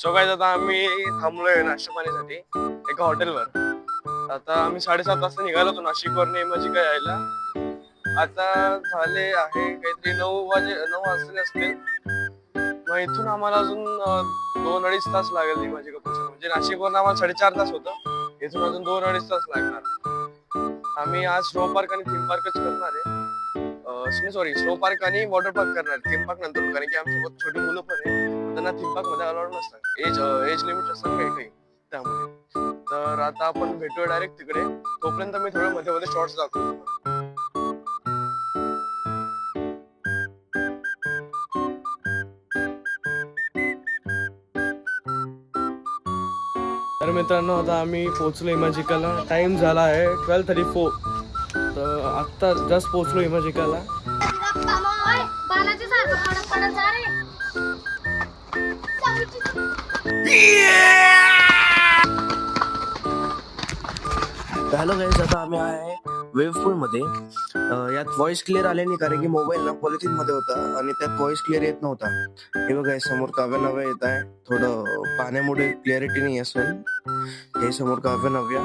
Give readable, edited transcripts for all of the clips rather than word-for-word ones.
So guys आता आम्ही थांबलोय नाश्ता पाण्यासाठी एका हॉटेलवर. आता आम्ही 7:30 वाजता निघालो होतो नाशिकवरून इमॅजिका यायला. आता झाले आहे काहीतरी 9 वाजले असतील. मग इथून आम्हाला अजून 2-2.5 तास लागेल इमॅजिका पोहोचायला. म्हणजे नाशिकवरून आम्हाला 4.5 तास होतं, इथून अजून 2-2.5 तास लागणार. आम्ही आज स्नो पार्क आणि थीम पार्कच करणार आहे. स्नो पार्क आणि वॉटर पार्क करणार, थीम पार्क नंतर, कारण की आमच्यासोबत छोटी मुलं पण आहे, त्यांना थीम पार्क मध्ये अलाउड नसतात, एज लिमिट असतात काही काही त्यामुळे. तर आता आपण भेटूया डायरेक्ट तिकडे. तोपर्यंत मी थोडं मध्ये मध्ये शॉर्ट्स दाखवतो तुम्हाला. तर मित्रांनो आता आम्ही पोहोचलो इमॅजिकाला. टाइम झाला आहे 12:34. तर आत्ता जस्ट पोहोचलो इमॅजिकाला. हॅलो गाईज, आता आम्ही आहे वेव्ह पूल मध्ये. यात व्हॉइस क्लिअर आले नाही, कारण की मोबाईल ना पॉलिथिन मध्ये होता आणि त्यात व्हॉइस क्लिअर येत नव्हता. हे बघा, समोर काव्य नव्या येत आहे. थोडं पाण्यामुळे क्लिअरिटी नाही असेल. हे समोर काव्य नव्या,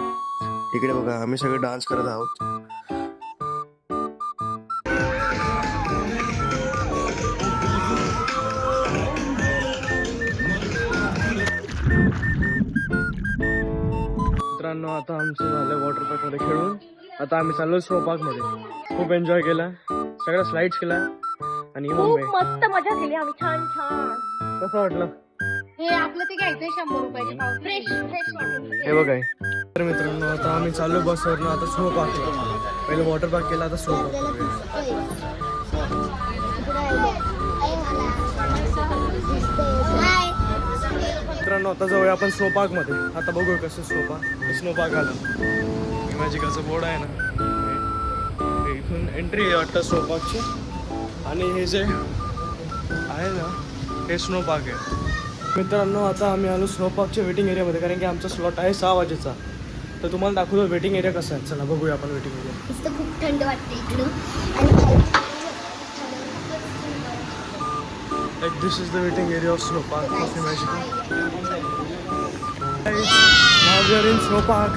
इकडे बघा आम्ही सगळे डान्स करत आहोत. मित्रांनो आता आमचं झालं वॉटर पार्क मध्ये खेळून. आता आम्ही चाललो स्नो पार्क मध्ये. खूप एन्जॉय केला, सगळ्या स्लाइड्स केला आणि खूप मस्त मजा केली आम्ही. छान छान. कसं वाटलं? हे आपलं ते घ्यायचंय 100 रुपयाची पाव. फ्रेश फ्रेश वाटून. हे बघा. तर मित्रांनो आता आम्ही चाललो बसवरनं आता स्नो पार्कला. पहिले वॉटर पार्क केला, आता स्नो पार्क. मित्रांनो आता जाऊया आपण स्नो पार्क मध्ये. आता बघूया कसं स्नो पार्क आलं. इमॅजिकाचं बोर्ड आहे ना, इथून एंट्री आहे वाटतं स्नो पार्कची. आणि हे जे आहे ना हे स्नो पार्क आहे. मित्रांनो आता आम्ही आलो स्नो पार्कच्या वेटिंग एरियामध्ये, कारण की आमचा स्लॉट आहे 6 वाजेचा. तर तुम्हाला दाखवतो वेटिंग एरिया कसा आहे. चला बघूया आपण वेटिंग एरिया. खूप थंड वाटते इकडून. Like this is the waiting area of snow park of Imagika. Now we are in snow park.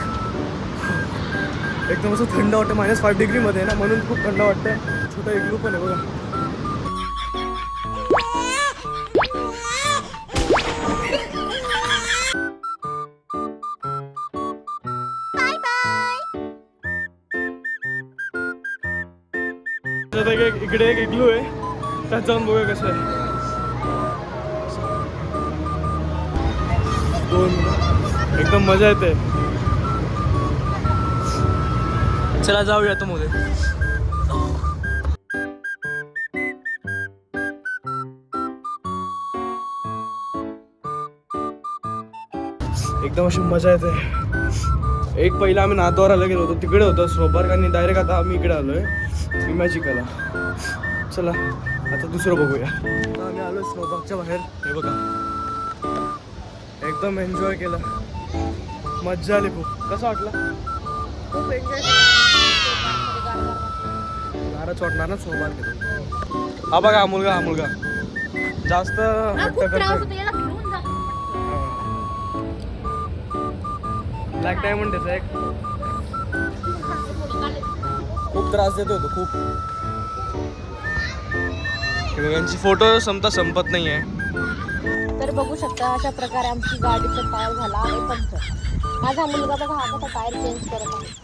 एकदम असं थंड वाटतं. -5 डिग्री मध्ये ना, म्हणून खूप थंड वाटतंय. छोटा इग्लू पण आहे बघा. इकडे एक इग्लू आहे, त्यात जाऊन बघूया कसं आहे. एकदम मजा येते. चला जाऊया तो मध्ये. एकदम अशी मजा येते. एक पहिला आम्ही नाथद्वाराला गेलो होतो, तिकडे होतं स्नो पार्क, आणि डायरेक्ट आता आम्ही इकडे आलोय इमॅजिकाला. चला आता दुसरं बघूया. आता आम्ही आलो स्नो पार्कच्या बाहेर. हे बघा, एकदम एन्जॉय केलं, मज्जा आली खूप. कसं वाटलं? खूप एन्जॉय गारच वाटणार ना स्नो पार्क. हा बघा, हा मुलगा जास्त ब्लॅक डायमंड त्याचा एक खूप त्रास देतो तो खूप. यांची फोटो संपत नाही आहे. तर बघू शकता अशा प्रकारे आमची गाडीचा टायर झाला आहे पंक्चर. माझा मुलगा बघा हा कसा टायर चेंज करत आहे.